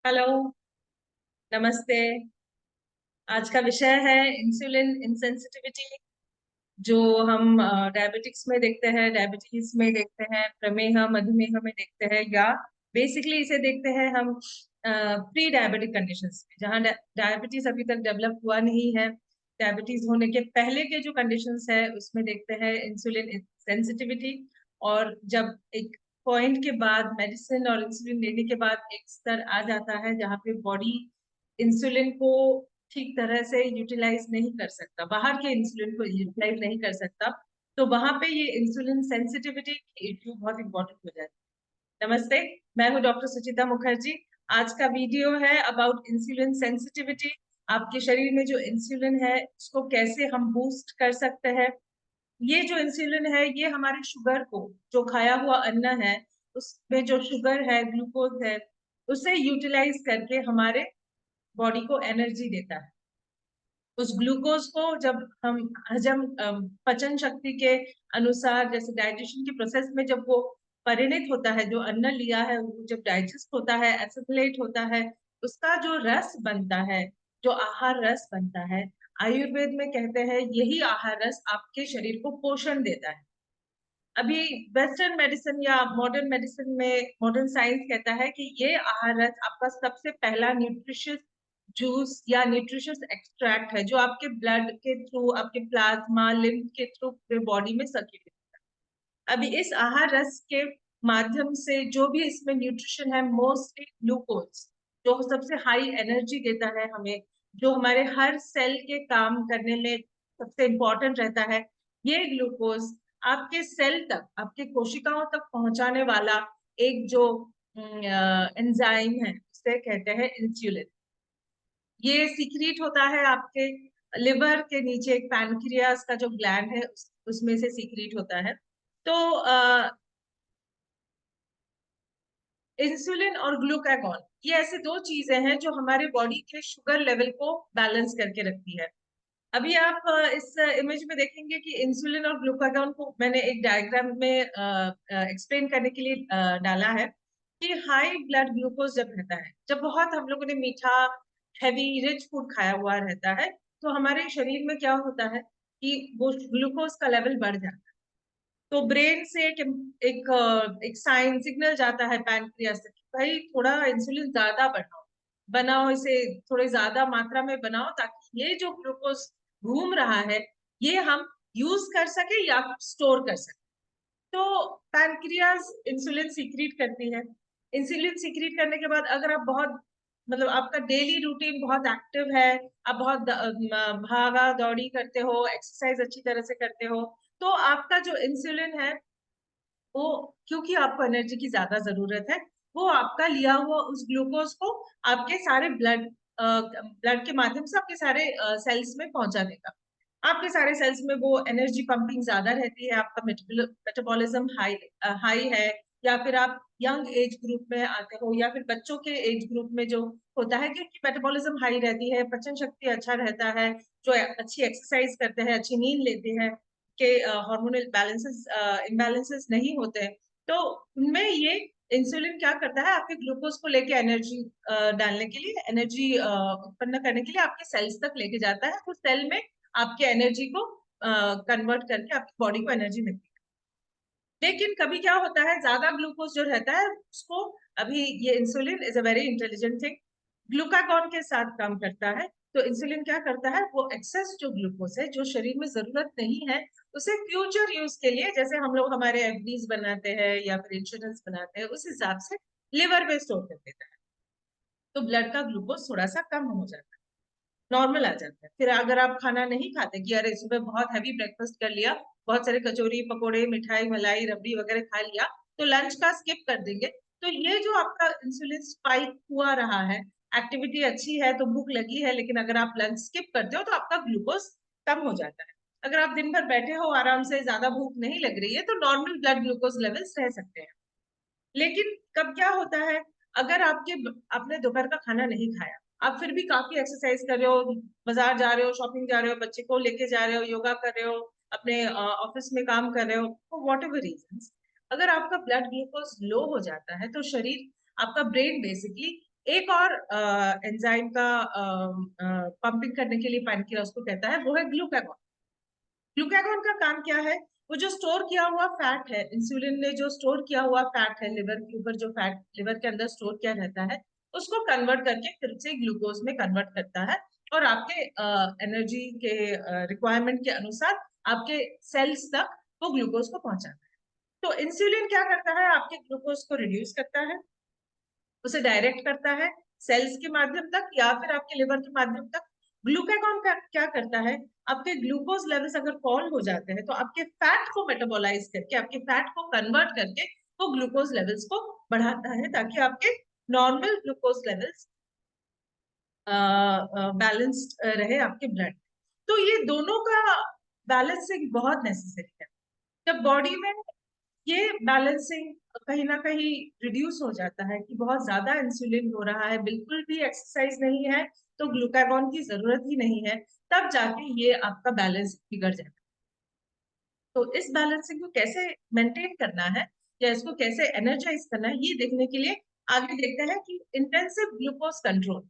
Hello. नमस्ते। आज का विषय है इंसुलिन इंसेंसिटिविटी, जो हम डायबिटिक्स में देखते हैं, डायबिटीज में देखते हैं, प्रमेह मधुमेह में देखते हैं, या बेसिकली इसे देखते हैं हम प्री डायबिटिक कंडीशंस में, जहाँ डायबिटीज अभी तक डेवलप हुआ नहीं है। डायबिटीज होने के पहले के जो कंडीशंस है उसमें देखते हैं इंसुलिन सेंसिटिविटी। और जब एक पॉइंट के बाद मेडिसिन और इंसुलिन लेने के बाद एक स्तर आ जाता है जहाँ पे बॉडी इंसुलिन को ठीक तरह से यूटिलाइज नहीं कर सकता, बाहर के इंसुलिन को यूटिलाइज नहीं कर सकता, तो वहां पे ये इंसुलिन सेंसिटिविटी की इश्यू बहुत इंपॉर्टेंट हो जाती है। नमस्ते, मैं हूँ डॉक्टर सुचिता मुखर्जी। आज का वीडियो है अबाउट इंसुलिन सेंसिटिविटी। आपके शरीर में जो इंसुलिन है उसको कैसे हम बूस्ट कर सकते हैं। ये जो इंसुलिन है ये हमारे शुगर को, जो खाया हुआ अन्न है उसमें जो शुगर है, ग्लूकोज है, उसे यूटिलाइज करके हमारे बॉडी को एनर्जी देता है। उस ग्लूकोज को जब हम हजम पचन शक्ति के अनुसार, जैसे डाइजेशन की प्रोसेस में जब वो परिणित होता है, जो अन्न लिया है वो जब डाइजेस्ट होता है, एसिमिलेट होता है, उसका जो रस बनता है, जो आहार रस बनता है, आयुर्वेद में कहते हैं यही आहार रस आपके शरीर को पोषण देता है। अभी वेस्टर्न मेडिसिन या मॉडर्न मेडिसिन में मॉडर्न साइंस कहता है कि ये आहार रस आपका सबसे पहला न्यूट्रिशियस जूस या न्यूट्रिशियस एक्सट्रैक्ट है, जो आपके ब्लड के थ्रू, आपके प्लाज्मा लिम्फ के थ्रू पूरे बॉडी में सर्कुलेट। अभी इस आहार रस के माध्यम से जो भी इसमें न्यूट्रिशन है, मोस्टली ग्लूकोज, जो सबसे हाई एनर्जी देता है हमें, जो हमारे हर सेल के काम करने में सबसे इम्पोर्टेंट रहता है, ये ग्लूकोज आपके सेल तक, आपके कोशिकाओं तक पहुंचाने वाला एक जो एंजाइम है उसे कहते हैं इंसुलिन। ये सीक्रेट होता है आपके लिवर के नीचे, एक पैनक्रियास का जो ग्लैंड है उसमें से सीक्रेट होता है। तो इंसुलिन और ग्लूकागॉन, ये ऐसे दो चीजें हैं जो हमारे बॉडी के शुगर लेवल को बैलेंस करके रखती है। अभी आप इस इमेज में देखेंगे कि इंसुलिन और ग्लूकागॉन को मैंने एक डायग्राम में एक्सप्लेन करने के लिए डाला है कि हाई ब्लड ग्लूकोज जब रहता है, जब बहुत हम लोगों ने मीठा, हैवी, रिच फूड खाया हुआ रहता है, तो हमारे शरीर में क्या होता है कि वो ग्लूकोज का लेवल बढ़ जाता है। तो ब्रेन से एक साइन सिग्नल जाता है पैनक्रियास से कि भाई थोड़ा इंसुलिन ज्यादा बनाओ, बनाओ इसे थोड़ी ज्यादा मात्रा में बनाओ, ताकि ये जो ग्लूकोज घूम रहा है ये हम यूज कर सके या स्टोर कर सके। तो पैनक्रियास इंसुलिन सीक्रेट करती है। इंसुलिन सीक्रेट करने के बाद अगर आप बहुत, मतलब आपका डेली रूटीन बहुत एक्टिव है, आप बहुत भागा दौड़ी करते हो, एक्सरसाइज अच्छी तरह से करते हो, तो आपका जो इंसुलिन है वो, क्योंकि आपको एनर्जी की ज्यादा जरूरत है, वो आपका लिया हुआ उस ग्लूकोज को आपके सारे ब्लड के माध्यम से आपके सारे सेल्स में पहुंचा देगा। आपके सारे सेल्स में वो एनर्जी पंपिंग ज्यादा रहती है, आपका मेटाबॉलिज्म हाई हाई है, या फिर आप यंग एज ग्रुप में आते हो, या फिर बच्चों के एज ग्रुप में जो होता है, क्योंकि मेटाबॉलिज्म हाई रहती है, पचन शक्ति अच्छा रहता है, जो अच्छी एक्सरसाइज करते हैं, अच्छी नींद लेते हैं, के हार्मोनल बैलेंसेस इम्बैलेंसेस नहीं होते हैं, तो उनमें ये इंसुलिन क्या करता है, आपके ग्लूकोज को लेके एनर्जी डालने के लिए, एनर्जी उत्पन्न करने के लिए आपके सेल्स तक लेके जाता है, तो सेल में आपके एनर्जी को कन्वर्ट करके आपकी बॉडी को एनर्जी मिलती है। लेकिन कभी क्या होता है, ज्यादा ग्लूकोज जो रहता है उसको, अभी ये insulin is a very intelligent thing, glucagon के साथ काम करता है। तो इंसुलिन क्या करता है, वो एक्सेस जो ग्लूकोज है जो शरीर में जरूरत नहीं है, उसे फ्यूचर यूज के लिए, जैसे हम लोग हमारे एफडीज बनाते हैं या फिर इंश्योरेंस बनाते हैं, उस हिसाब से लिवर में स्टोर कर देता है। तो ब्लड का ग्लूकोज थोड़ा सा कम हो जाता है, नॉर्मल आ जाता है। फिर अगर आप खाना नहीं खाते कि अरे सुबह बहुत हैवी ब्रेकफास्ट कर लिया, बहुत सारे कचौरी पकोड़े मिठाई मलाई रबड़ी वगैरह खा लिया, तो लंच का स्किप कर देंगे, तो ये जो आपका इंसुलिन स्पाइक हुआ रहा है, एक्टिविटी अच्छी है तो भूख लगी है, लेकिन अगर आप लंच स्किप करते हो तो आपका ग्लूकोज कम हो जाता है। अगर आप दिन भर बैठे हो आराम से, ज्यादा भूख नहीं लग रही है, तो नॉर्मल ब्लड ग्लूकोज लेवल्स रह सकते हैं। लेकिन कब क्या होता है, अगर आपने दोपहर का खाना नहीं खाया, आप फिर भी काफी एक्सरसाइज कर रहे हो, बाजार जा रहे हो, शॉपिंग जा रहे हो, बच्चे को लेके जा रहे हो, योगा कर रहे हो, अपने ऑफिस में काम कर रहे हो, तो वॉट एवर रीजन, अगर आपका ब्लड ग्लूकोज लो हो जाता है तो शरीर, आपका ब्रेन बेसिकली एक और एंजाइम का पंपिंग करने के लिए पैनक्रियास को कहता है, वो है ग्लूकागॉन। ग्लूकागॉन का काम क्या है? वो जो स्टोर किया हुआ फैट है, इंसुलिन ने जो स्टोर किया हुआ फैट है लिवर के ऊपर, जो फैट लिवर के अंदर स्टोर किया रहता है, उसको कन्वर्ट करके फिर से ग्लूकोज में कन्वर्ट करता है और आपके एनर्जी के रिक्वायरमेंट के अनुसार आपके सेल्स तक वो ग्लूकोज को पहुंचाता है। तो इंसुलिन क्या करता है? आपके ग्लूकोज को रिड्यूस करता है, उसे डायरेक्ट करता है सेल्स के माध्यम तक या फिर आपके लिवर के माध्यम तक। ग्लूकागॉन का क्या करता है? आपके ग्लूकोज लेवल्स अगर फॉल हो जाते हैं तो आपके फैट को मेटाबोलाइज करके, आपके फैट को कन्वर्ट करके वो ग्लूकोज लेवल्स को बढ़ाता है, ताकि आपके नॉर्मल ग्लूकोज लेवल्स बैलेंस्ड रहे आपके ब्लड। तो ये दोनों का बैलेंसिंग बहुत नेसेसरी है। जब बॉडी में ये बैलेंसिंग कहीं ना कहीं रिड्यूस हो जाता है कि बहुत ज्यादा इंसुलिन हो रहा है, बिल्कुल भी एक्सरसाइज नहीं है, तो ग्लूकागॉन की जरूरत ही नहीं है, तब जाके ये आपका बैलेंस बिगड़ जाता है। तो इस बैलेंसिंग को कैसे मेंटेन करना है या इसको कैसे एनर्जाइज करना है, ये देखने के लिए आगे देखते हैं कि इंटेंसिव ग्लूकोज कंट्रोल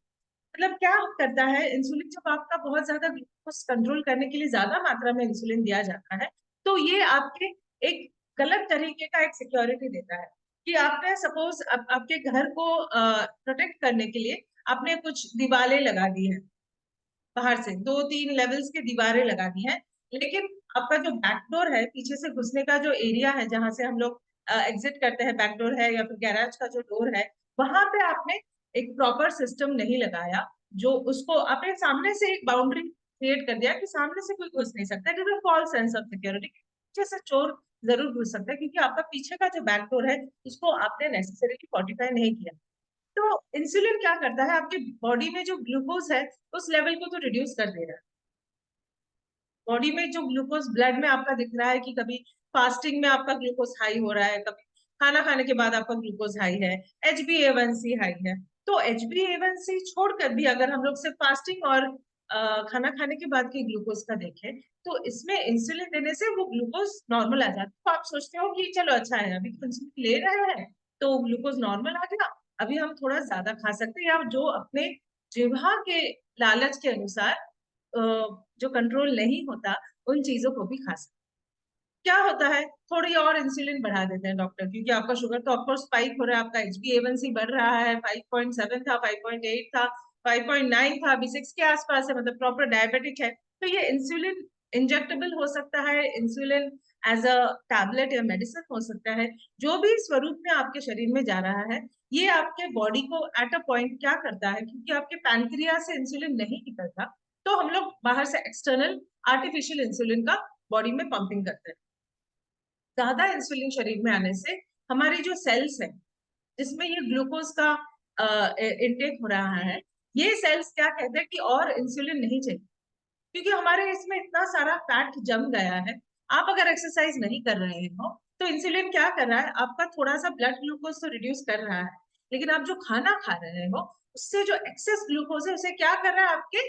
मतलब क्या करता है। इंसुलिन जब आपका बहुत ज्यादा ग्लूकोज कंट्रोल करने के लिए ज्यादा मात्रा में इंसुलिन दिया जाता है, तो ये आपके एक गलत तरीके का एक सिक्योरिटी देता है कि आपने सपोज आपके घर को प्रोटेक्ट करने के लिए आपने कुछ दीवारें लगा दी है, बाहर से 2-3 लेवल्स की दीवारें लगा दी हैं, लेकिन आपका जो बैकडोर है, पीछे से घुसने का जो एरिया है जहां से हम लोग एग्जिट करते हैं, बैकडोर है या फिर गैराज का जो डोर है, वहां पे आपने एक प्रॉपर सिस्टम नहीं लगाया, जो उसको आपने सामने से एक बाउंड्री क्रिएट कर दिया कि सामने से कोई घुस नहीं सकता। It is a false sense of security. पीछे से चोर जरूर घुस सकता है, क्योंकि आपका पीछे का जो बैकडोर है उसको आपने नेसेसरीली फोर्टिफाई नहीं किया। तो इंसुलिन क्या करता है? आपके बॉडी में जो ग्लूकोज है उस लेवल को तो रिड्यूस कर दे रहा है। बॉडी में जो ग्लूकोज ब्लड में आपका दिख रहा है कि कभी फास्टिंग में आपका ग्लूकोज हाई हो रहा है, कभी खाना खाने के बाद आपका ग्लूकोज हाई है, HbA1c हाई है। तो HbA1c छोड़कर भी अगर हम लोग सिर्फ फास्टिंग और खाना खाने के बाद के ग्लूकोज का देखें, तो इसमें इंसुलिन देने से वो ग्लूकोज नॉर्मल आ जाता है। तो आप सोचते हो कि चलो अच्छा है, अभी तो इंसुलिन ले रहे हैं तो ग्लूकोज नॉर्मल आ गया, अभी हम थोड़ा ज्यादा खा सकते हैं, या जो अपने जिह्वा के लालच के अनुसार जो कंट्रोल नहीं होता उन चीजों को भी खा सकते। क्या होता है? थोड़ी और इंसुलिन बढ़ा देते हैं डॉक्टर, क्योंकि आपका शुगर तो ऑफकोर्स स्पाइक हो रहा है, आपका HbA1c बढ़ रहा है, 5.7 था, 5.8 था, 5.9 था, अभी 6 के आसपास है, मतलब प्रॉपर डायबिटिक है। तो ये इंसुलिन इंजेक्टेबल हो सकता है, इंसुलिन एज अ टैबलेट या मेडिसिन हो सकता है, जो भी स्वरूप में आपके शरीर में जा रहा है, ये आपके बॉडी को एट अ पॉइंट क्या करता है, क्योंकि आपके पैनक्रिया से इंसुलिन नहीं निकलता, तो हम लोग बाहर से एक्सटर्नल आर्टिफिशियल इंसुलिन का बॉडी में पंपिंग करते हैं। ज्यादा इंसुलिन शरीर में आने से हमारी जो सेल्स है जिसमें ये ग्लूकोज का इंटेक हो रहा है, ये सेल्स क्या कहते हैं कि और इंसुलिन नहीं चाहिए, क्योंकि हमारे इसमें इतना सारा फैट जम गया है। आप अगर एक्सरसाइज नहीं कर रहे हो तो इंसुलिन क्या कर रहा है? आपका थोड़ा सा ब्लड ग्लूकोज तो रिड्यूस कर रहा है, लेकिन आप जो खाना खा रहे हो उससे जो एक्सेस ग्लूकोज है उसे क्या कर रहा है? आपके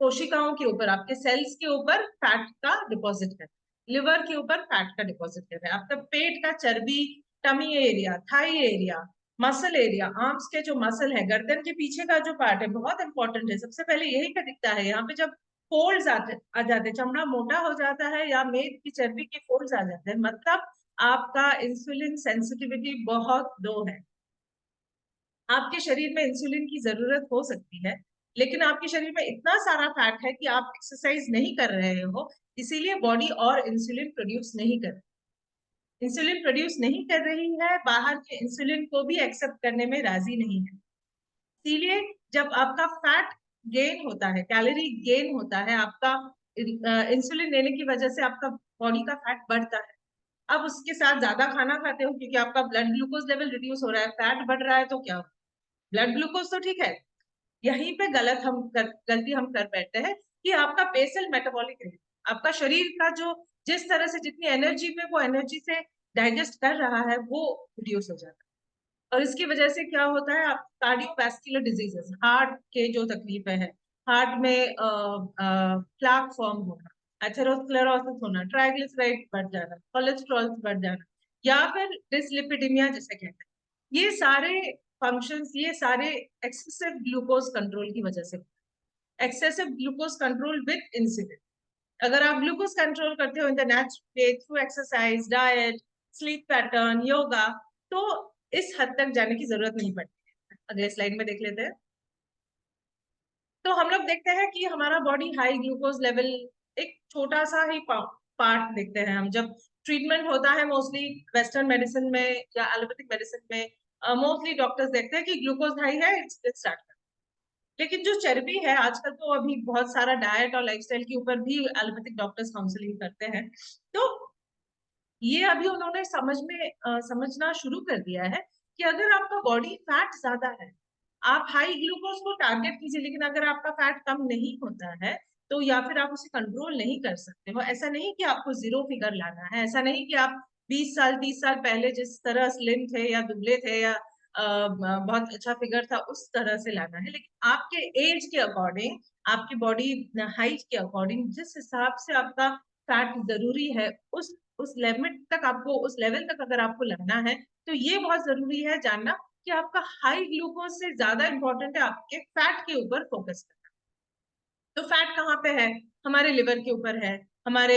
कोशिकाओं के ऊपर, आपके सेल्स के ऊपर फैट का डिपॉजिट कर, लिवर के ऊपर फैट का डिपॉजिट कर रहा है। आपका पेट का चर्बी, tummy area, thigh area, muscle area, arms के जो मसल है, गर्दन के पीछे का जो पार्ट है, बहुत इंपॉर्टेंट है, सबसे पहले यही पे दिखता है। यहाँ पे जब फोल्ड्स आ जाते, चमड़ा मोटा हो जाता है या मेद की चर्बी के फोल्ड्स आ जाते हैं, मतलब आपका इंसुलिन सेंसिटिविटी बहुत लो है। आपके शरीर में इंसुलिन की जरूरत हो सकती है, लेकिन आपके शरीर में इतना सारा फैट है कि आप एक्सरसाइज नहीं कर रहे हो, इसीलिए बॉडी और इंसुलिन प्रोड्यूस नहीं कर रही। इंसुलिन प्रोड्यूस नहीं कर रही है, बाहर के इंसुलिन को भी एक्सेप्ट करने में राजी नहीं है। इसीलिए जब आपका फैट गेन होता है, कैलोरी गेन होता है, आपका इंसुलिन लेने की वजह से आपका बॉडी का फैट बढ़ता है। अब उसके साथ ज्यादा खाना खाते हो क्योंकि आपका ब्लड ग्लूकोज लेवल रिड्यूस हो रहा है, फैट बढ़ रहा है, तो क्या? ब्लड ग्लूकोज तो ठीक है, यहीं पे गलती हम कर बैठते हैं कि आपका बेसल मेटाबॉलिक रेट, आपका शरीर का जो जिस तरह से जितनी एनर्जी में वो एनर्जी से डाइजेस्ट कर रहा है वो रिड्यूस हो जाता है। और इसकी वजह से क्या होता है? आप कार्डियोवैस्कुलर डिजीजेस, हार्ट के जो तकलीफें हैं, हार्ट में प्लाक फॉर्म होना, एथेरोस्क्लेरोसिस होना, ट्राइग्लिसराइड बढ़ जाना, कोलेस्ट्रॉल बढ़ जाना, या फिर डिसलिपिडीमिया जिसे कहते हैं, ये सारे फंक्शंस ये सारे एक्सेसिव ग्लूकोज कंट्रोल की वजह से। Excessive glucose control with insulin, अगर आप ग्लूकोज कंट्रोल करते हो in the natural way through exercise, diet, sleep pattern, yoga, तो इस हद तक जाने की जरूरत नहीं पड़ती है। अगले स्लाइड में देख लेते हैं। तो हम लोग देखते हैं कि हमारा बॉडी हाई ग्लूकोज लेवल, एक छोटा सा ही पार्ट देखते हैं हम जब ट्रीटमेंट होता है मोस्टली वेस्टर्न मेडिसिन में या एलोपैथिक मेडिसिन में। मोस्टली डॉक्टर्स देखते हैं कि ग्लूकोज हाई है, स्टार्ट कर। लेकिन जो चर्बी है, आजकल तो अभी बहुत सारा डाइट और लाइफस्टाइल के ऊपर भी एलोपैथिक डॉक्टर्स काउंसलिंग करते हैं। तो ये अभी उन्होंने समझना शुरू कर दिया है कि अगर आपका बॉडी फैट ज्यादा है, आप हाई ग्लूकोज को टारगेट कीजिए, लेकिन अगर आपका फैट कम नहीं होता है तो या फिर आप उसे कंट्रोल नहीं कर सकते हो। ऐसा नहीं कि आपको जीरो फिगर लाना है, ऐसा नहीं कि आप 20 साल 30 साल पहले जिस तरह स्लिम थे या दुबले थे या बहुत अच्छा फिगर था उस तरह से लाना है, लेकिन आपके एज के अकॉर्डिंग, आपकी बॉडी हाइट के अकॉर्डिंग जिस हिसाब से आपका फैट जरूरी है, उस लेवल तक आपको, उस लेवल तक अगर आपको लाना है, तो ये बहुत जरूरी है जानना कि आपका हाई ग्लूकोज से ज्यादा इंपॉर्टेंट है आपके फैट के ऊपर फोकस करना। तो फैट कहाँ पे है? हमारे लिवर के ऊपर है, हमारे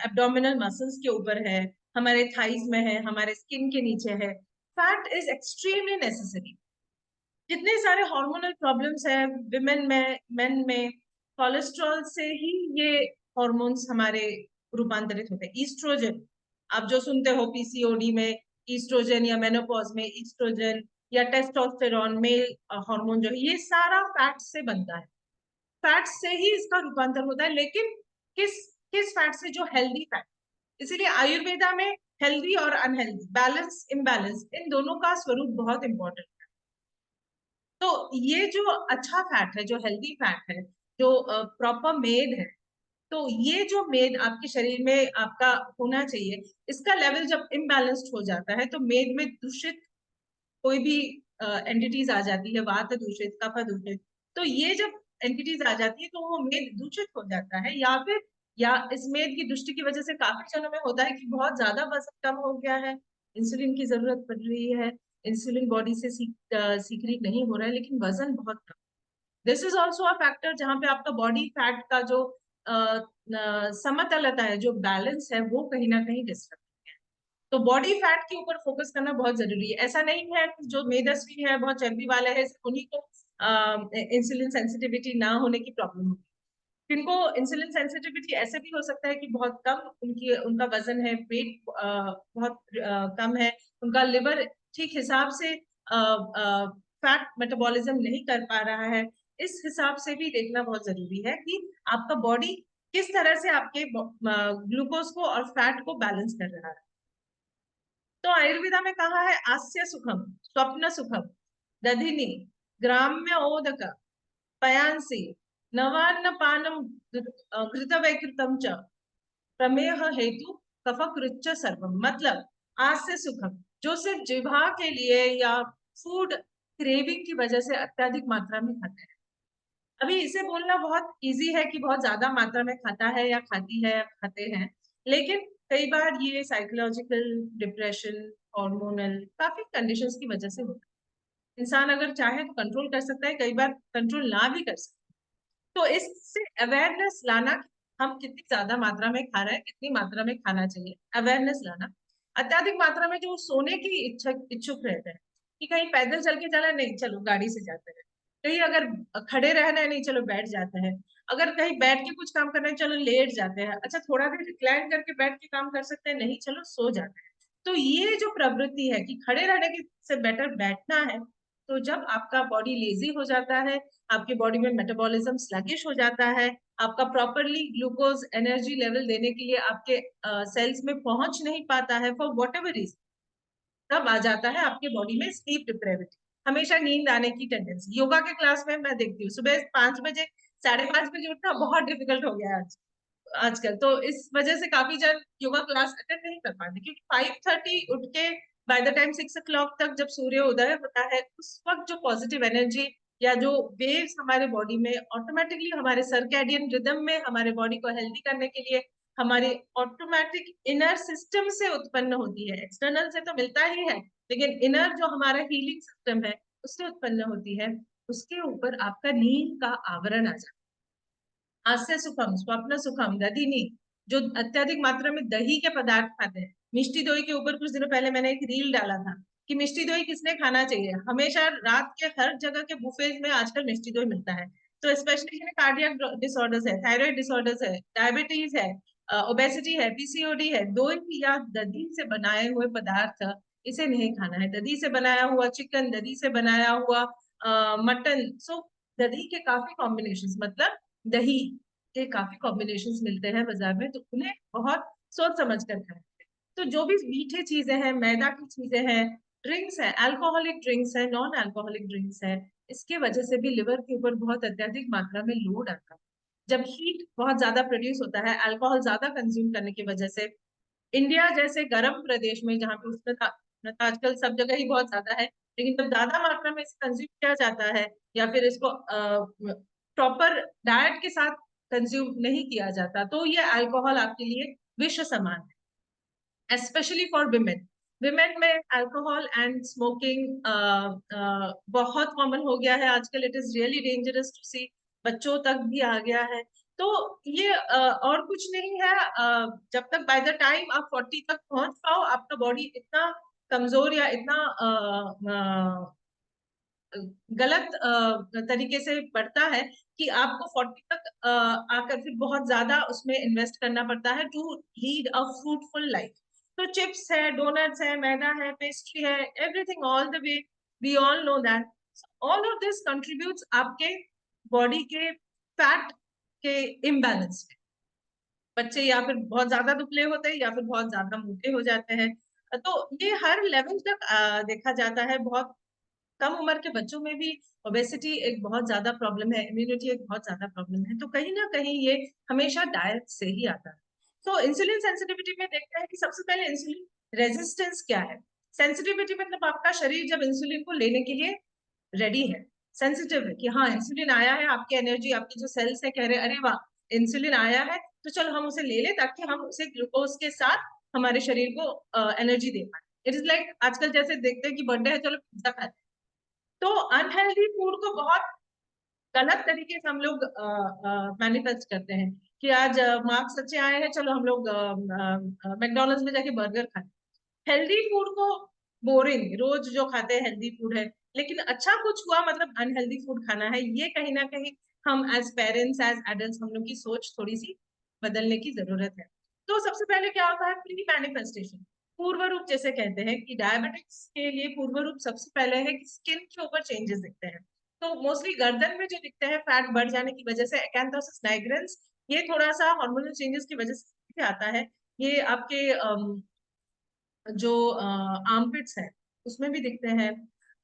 एब्डोमिनल मसल्स के ऊपर है, हमारे थाइज में है, हमारे स्किन के नीचे है। Fat is extremely necessary. जितने सारे हार्मोनल प्रॉब्लम्स है विमेन में, मेन में, कोलेस्ट्रॉल से ही ये हॉर्मोन्स हमारे रूपांतरित होते हैं। ईस्ट्रोजन, आप जो सुनते हो पीसीओडी में ईस्ट्रोजन, या मेनोपॉज में ईस्ट्रोजन, या टेस्टोस्टेरोन मेल हार्मोन, जो है ये सारा फैट से बनता है। फैट से ही इसका रूपांतर होता है, लेकिन किस किस फैट से? जो हेल्दी फैट। इसीलिए आयुर्वेदा में हेल्दी और अनहेल्दी, बैलेंस इम्बैलेंस, इन दोनों का स्वरूप बहुत इंपॉर्टेंट है। तो ये जो अच्छा फैट है, जो हेल्दी फैट है, जो प्रॉपर मेड है, तो ये जो मेद आपके शरीर में आपका होना चाहिए, इसका लेवल जब इम्बैलेंस्ड हो जाता है तो मेद में दूषित कोई भी एंटिटीज आ जाती है, वात दूषित, कफ दूषित, तो ये जब एंटिटीज आ जाती है तो वो मेद दूषित हो जाता है, या फिर या इस मेद की दुष्टि की वजह से काफी जनों में होता है कि बहुत ज्यादा वजन कम हो गया है, इंसुलिन की जरूरत पड़ रही है, इंसुलिन बॉडी से सीक्रेट नहीं हो रहा है, लेकिन वजन बहुत कम। This is also a factor जहां पे आपका बॉडी फैट का जो समतलता है, जो बैलेंस है, वो कहीं ना कहीं डिस्टर्ब है। तो बॉडी फैट के ऊपर फोकस करना बहुत जरूरी है। ऐसा नहीं है कि जो मेदस्वी है, बहुत चर्बी वाले है, उन्हीं को इंसुलिन सेंसिटिविटी ना होने की प्रॉब्लम होगी। जिनको इंसुलिन सेंसिटिविटी ऐसे भी हो सकता है कि बहुत कम उनका वजन है, वेट बहुत कम है, उनका लिवर ठीक हिसाब से फैट मेटाबॉलिज्म नहीं कर पा रहा है। इस हिसाब से भी देखना बहुत जरूरी है कि आपका बॉडी किस तरह से आपके ग्लूकोज को और फैट को बैलेंस कर रहा है। तो आयुर्वेदा में कहा है आस्य सुखम स्वप्न सुखम दधिनी ग्राम्य ओदक पयांसी नवान्न पानम घृतवैकृतम च प्रमेह हेतु कफकृच्च सर्वम। मतलब आस्य सुखम, जो सिर्फ जिह्वा के लिए या फूड क्रेविंग की वजह से अत्यधिक मात्रा में खाते हैं। अभी इसे बोलना बहुत इजी है कि बहुत ज्यादा मात्रा में खाता है या खाती है या खाते हैं, लेकिन कई बार ये साइकोलॉजिकल डिप्रेशन, हार्मोनल काफी कंडीशंस की वजह से होता है। इंसान अगर चाहे तो कंट्रोल कर सकता है, कई बार कंट्रोल ना भी कर सकता है। तो इससे अवेयरनेस लाना कि हम कितनी ज्यादा मात्रा में खा रहे हैं, कितनी मात्रा में खाना चाहिए, अवेयरनेस लाना। अत्याधिक मात्रा में जो सोने की इच्छुक रहते हैं कि कहीं पैदल चल के जाना, नहीं चलो गाड़ी से जाते हैं, कहीं अगर खड़े रहना है, नहीं चलो बैठ जाते हैं, अगर कहीं बैठ के कुछ काम करना है, चलो लेट जाते हैं, अच्छा थोड़ा देर रिक्लाइन करके बैठ के काम कर सकते हैं, नहीं चलो सो जाते हैं। तो ये जो प्रवृत्ति है कि खड़े रहने की से बेटर बैठना है, तो जब आपका बॉडी लेजी हो जाता है, आपके बॉडी में मेटाबॉलिज्म स्लगिश हो जाता है, आपका प्रॉपरली ग्लूकोज एनर्जी लेवल देने के लिए आपके सेल्स में पहुंच नहीं पाता है फॉर वॉट एवर रीजन, तब आ जाता है आपके बॉडी में स्लीप डिप्रेविटी, हमेशा नींद आने की टेंडेंसी। योगा के क्लास में मैं देखती हूँ सुबह 5 बजे, 5:30 बजे उठना बहुत डिफिकल्ट हो गया है आजकल। तो इस वजह से काफी जन योगा क्लास अटेंड नहीं कर पाते, क्योंकि 5:30 उठ के बाय द टाइम 6 o'clock तक जब सूर्य उदय होता है, उस वक्त जो पॉजिटिव एनर्जी या जो वेव्स हमारे बॉडी में ऑटोमेटिकली हमारे सर्कैडियन रिदम में हमारे बॉडी को हेल्दी करने के लिए हमारी ऑटोमेटिक इनर सिस्टम से उत्पन्न होती है। एक्सटर्नल से तो मिलता ही है, लेकिन इनर जो हमारा हीलिंग सिस्टम है उससे उत्पन्न होती है। उसके ऊपर आपका नींद का आवरण आ जाता है। हास्य सुखम स्वप्न सुखम दधिनी, जो अत्यधिक मात्रा में दही के पदार्थ खाते हैं। मिष्टी दोई के ऊपर कुछ दिनों पहले मैंने एक रील डाला था कि मिष्टी दोई किसने खाना चाहिए। हमेशा रात के हर जगह के बुफेज में आजकल मिष्टी दोई मिलता है। तो स्पेशली कार्डियक डिसऑर्डर्स है, थायराइड डिसऑर्डर्स है, डायबिटीज है, ओबेसिटी है, पीसीओडी है, दोई या दधी से बनाए हुए पदार्थ इसे नहीं खाना है। दधी से बनाया हुआ चिकन, दधी से बनाया हुआ मटन, सो दही के काफी कॉम्बिनेशन, मतलब दही के काफी कॉम्बिनेशंस मिलते हैं बाजार में, तो उन्हें बहुत सोच समझ कर खाएं। तो जो भी मीठे चीजें हैं, मैदा की चीजें हैं, ड्रिंक्स है, अल्कोहलिक ड्रिंक्स है, नॉन अल्कोहलिक ड्रिंक्स है, इसके वजह से भी लिवर के ऊपर बहुत अत्यधिक मात्रा में लोड आता है। जब हीट बहुत ज्यादा प्रोड्यूस होता है अल्कोहल ज्यादा कंज्यूम करने की वजह से, इंडिया जैसे गर्म प्रदेश में जहाँ पे उष्णता आजकल सब जगह ही बहुत ज्यादा है, लेकिन जब ज्यादा मात्रा में इसे कंज्यूम किया जाता है या फिर इसको प्रॉपर डाइट के साथ कंज्यूम नहीं किया जाता, तो ये अल्कोहल आपके लिए विष समान है, स्पेशली फॉर विमेन। विमेन में अल्कोहल एंड स्मोकिंग बहुत कॉमन हो गया है आजकल। It is really dangerous to see, बच्चों तक भी आ गया है। तो ये और कुछ नहीं है। जब तक बाय द टाइम आप 40 तक पहुंच पाओ, आपका बॉडी इतना कमजोर या इतना गलत तरीके से बढ़ता है कि आपको 40 तक आकर फिर बहुत ज्यादा उसमें इन्वेस्ट करना पड़ता है to lead a fruitful life. तो चिप्स है, डोनट्स है, मैदा है, पेस्ट्री है, everything all the way, we all know that all of this contributes आपके बॉडी के फैट के इम्बैलेंस में। बच्चे या फिर बहुत ज्यादा दुबले होते हैं या फिर बहुत ज्यादा मोटे हो जाते हैं। तो ये हर लेवल तक देखा जाता है। बहुत कम उम्र के बच्चों में भी ओबेसिटी एक बहुत ज्यादा प्रॉब्लम है, इम्यूनिटी एक बहुत ज्यादा प्रॉब्लम है। तो कहीं ना कहीं ये हमेशा डाइट से ही आता है। तो इंसुलिन सेंसिटिविटी में देखते हैं कि सबसे पहले इंसुलिन रेजिस्टेंस क्या है। सेंसिटिविटी मतलब आपका शरीर जब इंसुलिन को लेने के लिए रेडी है, सेंसिटिव है कि हाँ इंसुलिन आया है, आपकी एनर्जी, आपकी जो सेल्स है कह रहे हैं अरे वाह इंसुलिन आया है, तो चलो हम उसे ले लें ताकि हम उसे ग्लूकोज के साथ हमारे शरीर को एनर्जी दे पाए। इट इज लाइक आजकल जैसे देखते हैं कि बर्थडे है, चलो पिज्जा खाते हैं। तो अनहेल्दी फूड को बहुत गलत तरीके से हम लोग मैनिफेस्ट करते हैं कि आज मार्क्स अच्छे आए हैं, चलो हम लोग मैकडोनल्ड्स में जाके बर्गर खाते हैं। हेल्दी फूड को बोरिंग, रोज जो खाते हैं हेल्दी फूड है, लेकिन अच्छा कुछ हुआ मतलब अनहेल्दी फूड खाना है, ये कहीं ना कहीं हम एज पेरेंट्स एज एडल्ट्स हम लोग की सोच थोड़ी सी बदलने की जरूरत है। तो सबसे पहले क्या होता है, प्री मैनिफेस्टेशन, पूर्व रूप जैसे कहते हैं कि डायबिटिक्स के लिए पूर्व रूप सबसे पहले है कि स्किन के ऊपर चेंजेस दिखते हैं। तो मोस्टली गर्दन में जो दिखते हैं फैट बढ़ जाने की वजह से, एक्यांथोसिस नाइग्रेंस, ये थोड़ा सा हार्मोनल चेंजेस की वजह से आता है। ये आपके जो आर्मपिट्स है उसमें भी दिखते हैं,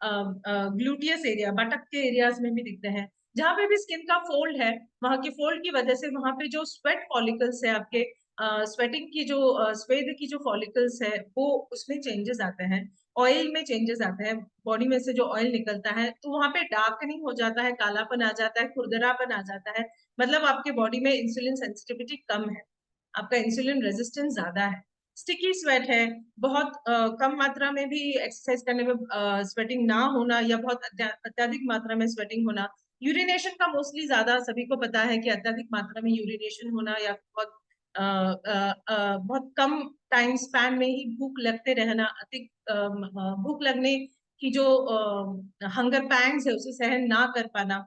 ग्लूटियस एरिया, बटक के एरियाज में भी दिखते हैं। जहाँ पे भी स्किन का फोल्ड है, वहां के फोल्ड की वजह से वहां पे जो स्वेट फॉलिकल्स है आपके, स्वेटिंग की जो स्वेद की जो फॉलिकल्स है वो उसमें चेंजेस आते हैं, ऑयल में चेंजेस आते हैं, बॉडी में से जो ऑयल निकलता है तो वहां पे डार्कनिंग हो जाता है, कालापन आ जाता है, खुरदरापन आ जाता है। मतलब आपके बॉडी में इंसुलिन सेंसिटिविटी कम है, आपका इंसुलिन रेजिस्टेंस ज्यादा है। स्टिकी स्वेट है, बहुत कम मात्रा में भी एक्सरसाइज करने में स्वेटिंग ना होना या बहुत अत्यधिक मात्रा में स्वेटिंग होना। यूरिनेशन का मोस्टली ज्यादा सभी को पता है कि अत्यधिक मात्रा में यूरिनेशन होना या बहुत बहुत कम टाइम स्पैन में ही भूख लगते रहना, अधिक भूख लगने की जो हंगर पैंग्स है उसे सहन ना कर पाना।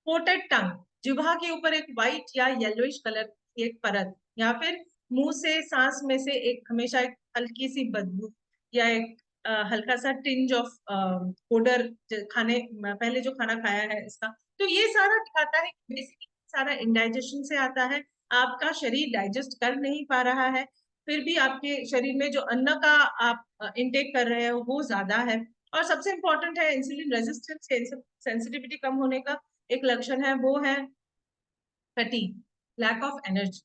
कोटेड टंग, जिह्वा के ऊपर एक व्हाइट या येलोइश कलर की एक परत, या फिर मुंह से सांस में से एक हमेशा एक हल्की सी बदबू या एक हल्का सा टिंज ऑफ ओडर, खाने पहले जो खाना खाया है इसका। तो ये सारा दिखाता है कि बेसिकली सारा इंडाइजेशन से आता है, आपका शरीर डाइजेस्ट कर नहीं पा रहा है, फिर भी आपके शरीर में जो अन्न का आप इनटेक कर रहे हो वो ज्यादा है। और सबसे इंपॉर्टेंट है इंसुलिन रेजिस्टेंस, सेंसिटिविटी कम होने का एक लक्षण है, वो है fatigue, lack of energy,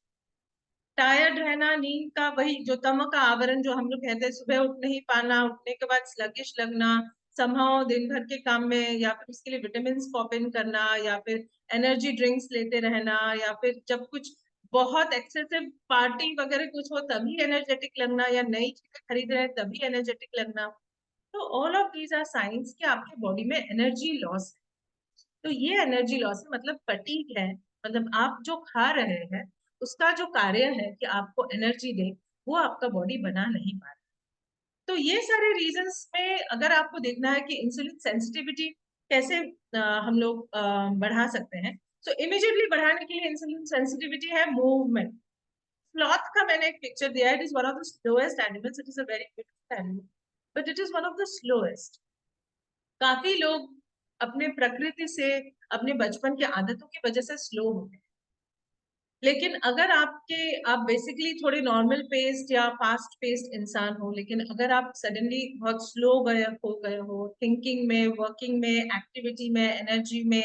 tired रहना, नींद का वही जो तम का आवरण जो हम लोग कहते हैं, सुबह उठ नहीं पाना, उठने के बाद स्लगिश लगना, समहाउ दिन भर के काम में, या फिर उसके लिए विटामिन पॉप इन करना, या फिर एनर्जी ड्रिंक्स लेते रहना, या फिर जब कुछ बहुत एक्सेसिव पार्टी वगैरह कुछ हो तभी एनर्जेटिक लगना, या नई चीजें खरीद रहे हैं तभी एनर्जेटिक लगना। तो all of these are signs कि आपके बॉडी में एनर्जी लॉस है। तो ये एनर्जी लॉस है, मतलब फटीग है, मतलब आप जो खा रहे हैं उसका जो कार्य है कि आपको एनर्जी दे, वो आपका बॉडी बना नहीं पा रहा। तो ये सारे रीजंस में अगर आपको देखना है कि इंसुलिन सेंसिटिविटी कैसे हम लोग बढ़ा सकते हैं, तो इमीडिएटली बढ़ाने के लिए इंसुलिन सेंसिटिविटी है मूवमेंट। स्लॉथ का मैंने एक पिक्चर दिया है, it is one of the slowest animals, it is a very beautiful animal, but it is one of the slowest. काफी लोग अपने प्रकृति से, अपने बचपन की आदतों की वजह से स्लो हो गए। लेकिन अगर आप बेसिकली थोड़े नॉर्मल पेस्ड या फास्ट पेस्ड इंसान हो, लेकिन अगर आप सडनली बहुत स्लो गए हो थिंकिंग में, वर्किंग में, एक्टिविटी में, एनर्जी में,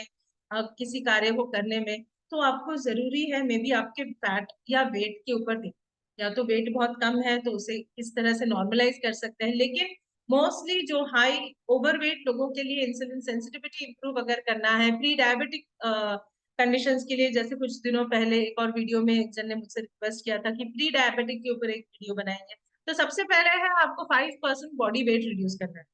किसी कार्य को करने में, तो आपको जरूरी है मे बी आपके फैट या वेट के ऊपर देखना। या तो वेट बहुत कम है तो उसे किस तरह से नॉर्मलाइज कर सकते हैं, लेकिन मोस्टली जो हाई ओवरवेट लोगों के लिए इंसुलिन सेंसिटिविटी इंप्रूव अगर करना है, प्री डायबिटिक कंडीशंस के लिए, जैसे कुछ दिनों पहले एक और वीडियो में एक जन ने मुझसे रिक्वेस्ट किया था कि प्री डायबिटिक के ऊपर एक वीडियो बनाएंगे, तो सबसे पहले है आपको 5% बॉडी वेट रिड्यूस करना है,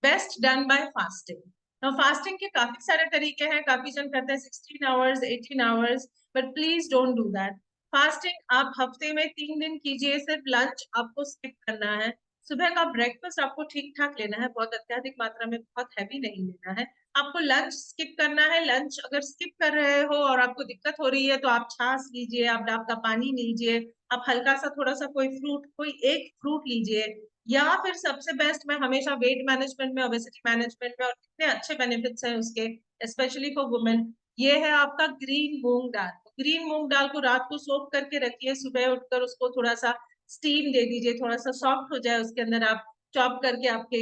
बेस्ट डन बाय फास्टिंग। तो फास्टिंग के काफी सारे तरीके हैं, काफी जन करते हैं 16 hours 18 hours, but please don't do that. Fasting आप हफ्ते में 3 दिन कीजिए, सिर्फ लंच आपको स्किप करना है। सुबह का ब्रेकफास्ट आपको ठीक ठाक लेना है, बहुत अत्यधिक मात्रा में बहुत हैवी नहीं लेना है। आपको लंच स्किप करना है। लंच अगर स्किप कर रहे हो और आपको दिक्कत हो रही है तो आप छाछ लीजिए, आप डाब का पानी लीजिए, आप हल्का सा थोड़ा सा कोई फ्रूट, कोई एक फ्रूट लीजिए। या फिर सबसे बेस्ट, मैं हमेशा वेट मैनेजमेंट में, ओबेसिटी मैनेजमेंट में, और कितने अच्छे बेनिफिट्स हैं उसके, स्पेशली फॉर वुमेन, ये है आपका ग्रीन मूंग दाल। ग्रीन मूंग दाल को रात को सोक करके रखिए, सुबह उठकर उसको थोड़ा सा स्टीम दे दीजिए, थोड़ा सा सॉफ्ट हो जाए, उसके अंदर आप चॉप करके आपके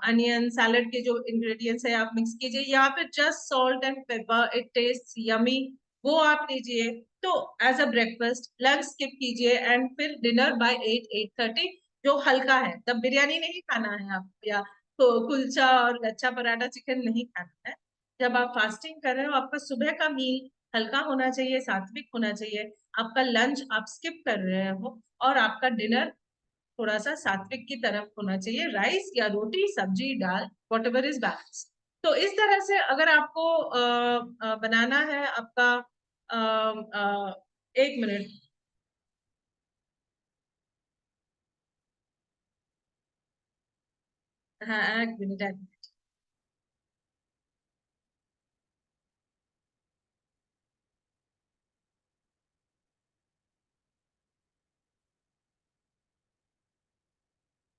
अनियन सैलड के जो इंग्रेडिएंट्स है आप मिक्स कीजिए, या फिर just salt and pepper, it taste yummy, वो आप लीजिए। तो as a breakfast, lunch skip कीजिए, एंड फिर डिनर बाय 8-8:30, जो हल्का है। तब बिरयानी नहीं खाना है आप, या तो कुलचा और लच्छा पराठा चिकन नहीं खाना है। जब आप फास्टिंग कर रहे हो, आपका सुबह का मील हल्का होना चाहिए, सात्विक होना चाहिए। आपका लंच आप स्किप कर रहे हो, और आपका डिनर थोड़ा सा सात्विक की तरफ होना चाहिए, राइस या रोटी, सब्जी, दाल, वॉट एवर इज बैलेंस। तो इस तरह से अगर आपको बनाना है आपका, अ, एक मिनट, हाँ एक मिनट, एक मिनट।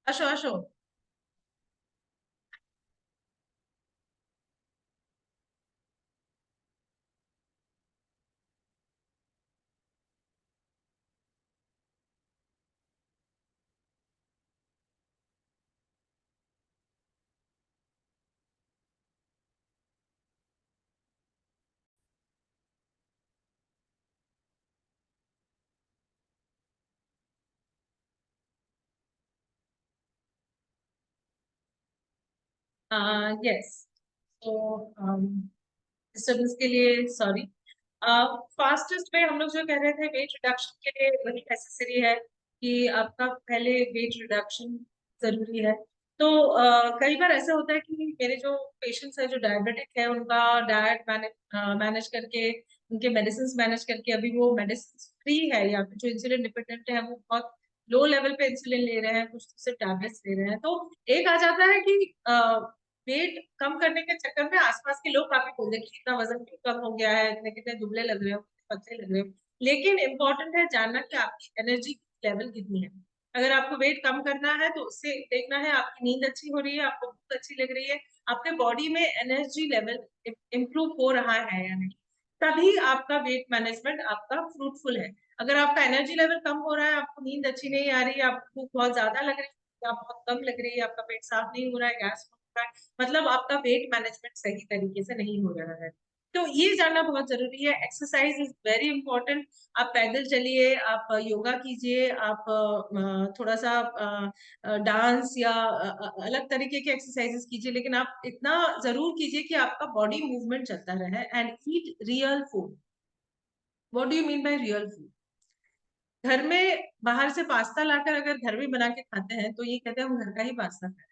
अशो अशो, यस, तो डिस्टर्बेंस के लिए सॉरी। फास्टेस्ट वे हम लोग जो कह रहे थे वेट रिडक्शन के लिए, वही नेसेसरी है कि आपका पहले वेट रिडक्शन जरूरी है। तो कई बार ऐसा होता है कि मेरे जो पेशेंट्स है जो डायबिटिक है, उनका डाइट मैनेज करके, उनके मेडिसिन मैनेज करके, अभी वो मेडिसिन फ्री है, या फिर जो इंसुलिन डिपेंडेंट है वो बहुत लो लेवल पे इंसुलिन ले रहे हैं, कुछ तो सिर्फ टैबलेट्स ले रहे हैं। तो एक आ जाता है कि वेट कम करने के चक्कर में आसपास के लोग काफी बोलते हैं कि इतना वजन क्यों कम हो गया है, इतने कितने दुबले लग रहे हो, कितने पतले लग रहे हो। लेकिन इम्पोर्टेंट है जानना कि आपकी एनर्जी लेवल कितनी है। अगर आपको वेट कम करना है तो उससे देखना है आपकी नींद अच्छी हो रही है, आपको भूख अच्छी लग रही है, आपके बॉडी में एनर्जी लेवल इम्प्रूव हो रहा है या नहीं, तभी आपका वेट मैनेजमेंट आपका फ्रूटफुल है। अगर आपका एनर्जी लेवल कम हो रहा है, आपको नींद अच्छी नहीं आ रही है, आपको भूख बहुत ज्यादा लग रही है, या बहुत कम लग रही है, आपका पेट साफ नहीं हो रहा है, गैस हो रहा है, मतलब आपका वेट मैनेजमेंट सही तरीके से नहीं हो रहा है। तो ये जानना बहुत जरूरी है। Exercise is very important. आप पैदल चलिए, आप योगा कीजिए, आप थोड़ा सा डांस या अलग तरीके के एक्सरसाइजेस कीजिए, लेकिन आप इतना जरूर कीजिए कि आपका बॉडी मूवमेंट चलता रहे, and eat real food. What do you mean by real food? घर में बाहर से पास्ता लाकर अगर घर में बना के खाते हैं तो ये कहते हैं हम घर का ही पास्ता खाए,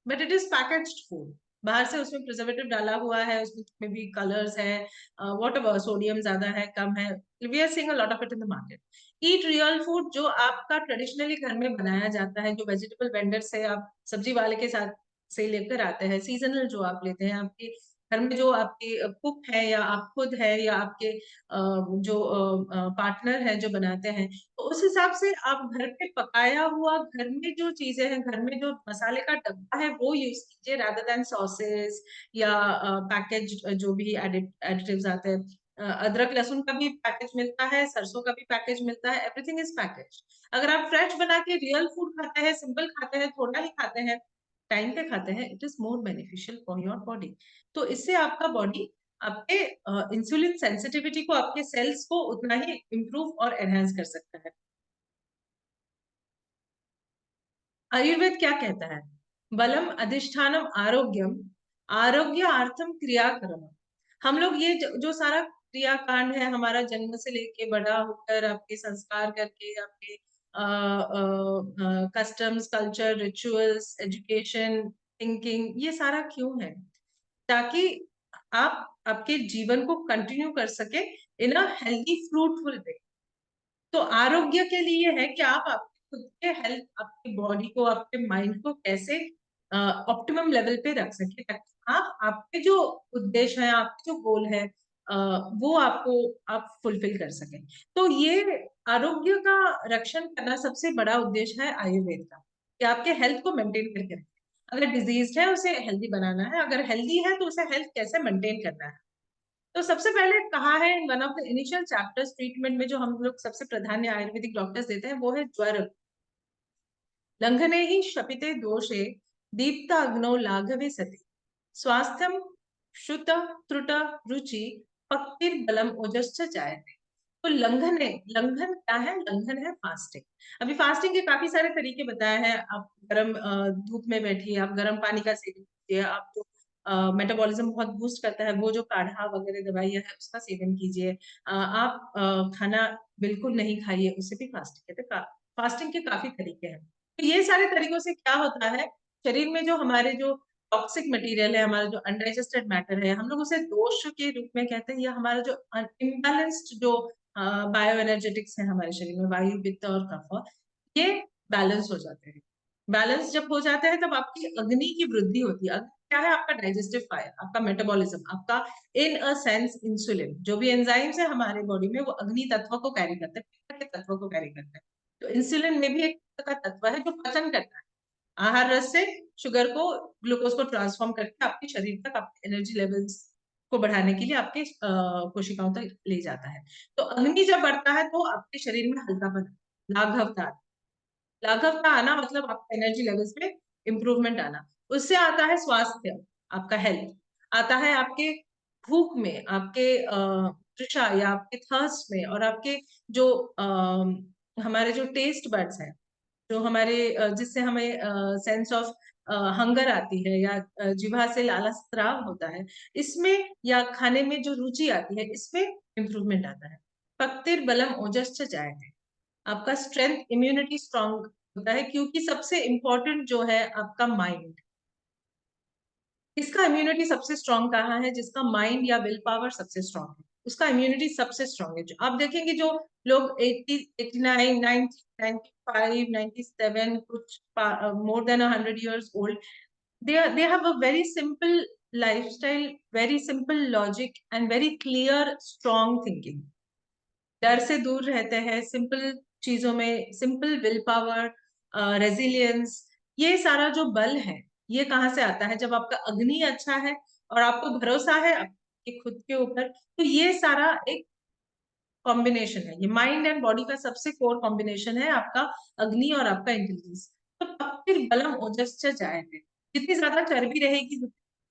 but it is packaged food. बाहर से उसमें प्रिजर्वेटिव डाला हुआ है, उसमें भी कलर्स है, वॉट एवर, सोडियम ज्यादा है कम है, we are seeing a lot of it in the market. Eat real food जो आपका ट्रेडिशनली घर में बनाया जाता है, जो वेजिटेबल वेंडर से आप सब्जी वाले के साथ से लेकर आते हैं, सीजनल जो आप लेते हैं, आपके घर में जो आपके कुक है या आप खुद है या आपके जो पार्टनर है जो बनाते हैं, तो उस हिसाब से आप घर पे पकाया हुआ, घर में जो चीजें हैं, घर में जो मसाले का डब्बा है वो यूज कीजिए, रादर देन सॉसेस या पैकेज जो भी एडिटिव्स आते हैं। अदरक लहसुन का भी पैकेज मिलता है, सरसों का भी पैकेज मिलता है, एवरीथिंग इज पैकेज। अगर आप फ्रेश बना के रियल फूड खाते हैं, सिंपल खाते हैं, थोड़ा ही खाते हैं, टाइम पे खाते हैं, it is more beneficial for your body. तो इससे आपका बॉडी आपके इंसुलिन सेंसिटिविटी को, आपके सेल्स को उतना ही इम्प्रूव और एनहांस कर सकता है। आयुर्वेद क्या कहता है? बलम अधिष्ठानम आरोग्यम, आरोग्यार्थम क्रियाकर्म। हम लोग ये जो सारा क्रियाकांड है हमारा, जन्म से लेके बड़ा होकर आपके संस्कार करके आपके customs, culture, rituals, education, thinking, ये सारा क्यों है? ताकि आप आपके जीवन को कंटिन्यू कर सके इन अ हेल्दी फ्रूटफुल वे। तो आरोग्य के लिए है कि आप आपके खुद के हेल्थ, आपके बॉडी को, आपके माइंड को कैसे ऑप्टिमम लेवल पे रख सके, ताकि आप आपके जो उद्देश्य है, आपके जो गोल है, वो आपको आप फुलफिल कर सके। तो ये आरोग्य का रक्षण करना सबसे बड़ा उद्देश्य है आयुर्वेद का, कि आपके हेल्थ को मेंटेन करके रखें। अगर डिजीज है उसे हेल्दी बनाना है, अगर हेल्दी है तो उसे हेल्थ कैसे मेंटेन करना है। तो सबसे पहले कहा है in one of the initial chapters, treatment में जो हम लोग सबसे प्राधान्य आयुर्वेदिक डॉक्टर्स देते हैं वो है ज्वर। लंघने ही शपिते दोषे दीप्त अग्नौ लाघवे सति स्वास्थ्यम श्रुत त्रुट रुचि पक्तिर बलम ओजश्च जायते। तो लंघन है, लंघन क्या है? लंघन है फास्टिंग। अभी फास्टिंग के काफी सारे तरीके बताए हैं। आप गर्म धूप में बैठिए, आप गर्म पानी का सेवन कीजिए, आप जो मेटाबॉलिज्म बहुत बूस्ट करता है वो जो काढ़ा वगैरह दवाइयाँ है उसका सेवन कीजिए। आप खाना बिल्कुल नहीं खाइए, उससे भी फास्टिंग कहते हैं। फास्टिंग के काफी तरीके हैं। तो ये सारे तरीकों से क्या होता है, शरीर में जो हमारे जो टॉक्सिक मटेरियल है, हमारा जो अनडाइजेस्टेड मैटर है, हम लोग उसे दोष के रूप में कहते हैं, या हमारा जो इम्बैलेंस्ड जो बायो एनर्जेटिक्स है हमारे शरीर में, वायु, पित्त और कफ, ये बैलेंस हो जाते हैं। बैलेंस जब हो जाता है तब आपकी अग्नि की वृद्धि होती है। अग्नि क्या है? आपका डाइजेस्टिव फायर, आपका मेटाबॉलिज्म, आपका इन अ सेंस इंसुलिन, जो भी एंजाइम्स है हमारे बॉडी में वो अग्नि तत्व को कैरी करते हैं, पित्त के तत्व को कैरी करते हैं। तो इंसुलिन में भी एक का तत्व है जो पचन करता है, आहार रस से शुगर को, ग्लूकोज को ट्रांसफॉर्म करके आपके शरीर तक, आपके एनर्जी लेवल्स को बढ़ाने के लिए आपके कोशिकाओं तक ले जाता है। तो अग्नि जब बढ़ता है तो आपके शरीर में हल्कापन, लाघवता, लाघवता आना मतलब आपका एनर्जी लेवल्स में इंप्रूवमेंट आना। उससे आता है स्वास्थ्य, आपका हेल्थ आता है, आपके भूख में, आपके तृषा या आपके थर्स्ट में, और आपके जो हमारे जो टेस्ट बड्स हैं, जो हमारे जिससे हमें सेंस ऑफ हंगर आती है, या जिह्वा से लाला स्राव होता है, इसमें, या खाने में जो रुचि आती है, इसमें इंप्रूवमेंट आता है। पक्तिर बलम ओजस्च जाए है, आपका स्ट्रेंथ, इम्यूनिटी स्ट्रांग होता है, क्योंकि सबसे इंपॉर्टेंट जो है आपका माइंड। इसका इम्यूनिटी सबसे स्ट्रांग कहाँ है? जिसका माइंड या विल पावर सबसे स्ट्रांग है, उसका इम्यूनिटी सबसे स्ट्रांग है। जो आप देखेंगे जो लोग 80, 89, 90, 95, 97, कुछ more than 100 years old, they have a very simple lifestyle, very simple logic and very clear strong thinking। डर से दूर रहते हैं, सिंपल चीजों में सिंपल विल पावर, रेजिलियंस, ये सारा जो बल है ये कहाँ से आता है? जब आपका अग्नि अच्छा है और आपको भरोसा है आपके खुद के ऊपर, तो ये सारा एक कॉम्बिनेशन है, ये माइंड एंड बॉडी का सबसे कोर कॉम्बिनेशन है आपका अग्नि और आपका इंटेलिजेंस। तो फिर बलम ओजस्च जाएंगे, जितनी ज्यादा चर्बी रहेगी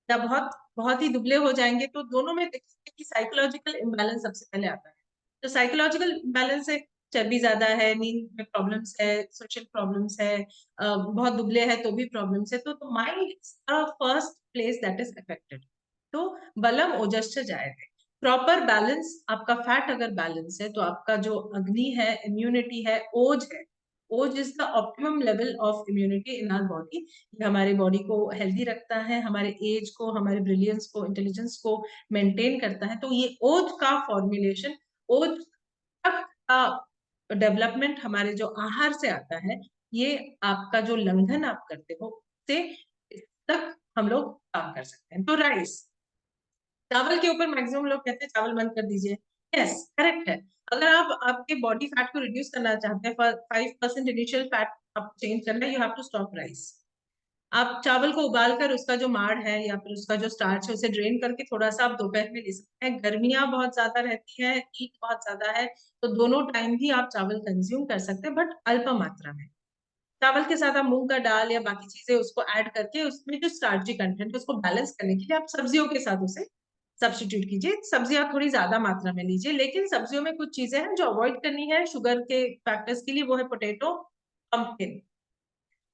या बहुत बहुत ही दुबले हो जाएंगे, तो दोनों में देखिए कि साइकोलॉजिकल इम्बैलेंस सबसे पहले आता है। तो साइकोलॉजिकल इम्बैलेंस है, चर्बी ज्यादा है, नींद में प्रॉब्लम्स है, सोशल प्रॉब्लम्स है, बहुत दुबले है तो भी प्रॉब्लम्स है, तो mind first place that is affected. तो बलम ओजस्च जाएगा। प्रॉपर बैलेंस, आपका फैट अगर बैलेंस है तो आपका जो अग्नि है, इम्यूनिटी है, ओज है, ओज is the optimum level of immunity in our body. ये हमारे बॉडी को हेल्दी रखता है, हमारे एज को, हमारे ब्रिलियंस को, इंटेलिजेंस को मेंटेन करता है। तो ये ओज का फॉर्मुलेशन, ओज का डेवलपमेंट हमारे जो आहार से आता है, ये आपका जो लंघन आप करते हो से तक हम लोग काम कर सकते हैं। तो राइस, चावल के ऊपर मैक्सिमम लोग कहते हैं चावल बंद कर दीजिए। यस, करेक्ट है। अगर आप आपके बॉडी फैट को रिड्यूस करना चाहते हैं, 5% इनिशियल फैट आप चेंज करना है, you have to stop rice. आप चावल को उबाल कर उसका जो माड़ है या फिर उसका जो स्टार्च है उसे ड्रेन करके थोड़ा सा आप दोपहर में ले सकते हैं। गर्मियां बहुत ज्यादा रहती है, हीट बहुत ज्यादा है, तो दोनों टाइम भी आप चावल कंज्यूम कर सकते हैं, बट अल्प मात्रा में। चावल के साथ आप मूंग का दाल या बाकी चीजें उसको ऐड करके उसमें जो स्टार्ची कंटेंट है उसको बैलेंस करने के लिए आप सब्जियों के साथ उसे सब्स्टिट्यूट कीजिए। सब्जियां थोड़ी ज्यादा मात्रा में लीजिए, लेकिन सब्जियों में कुछ चीजें हैं जो अवॉइड करनी है शुगर के फैक्टर्स के लिए, वो है पोटैटो, पंपकिन,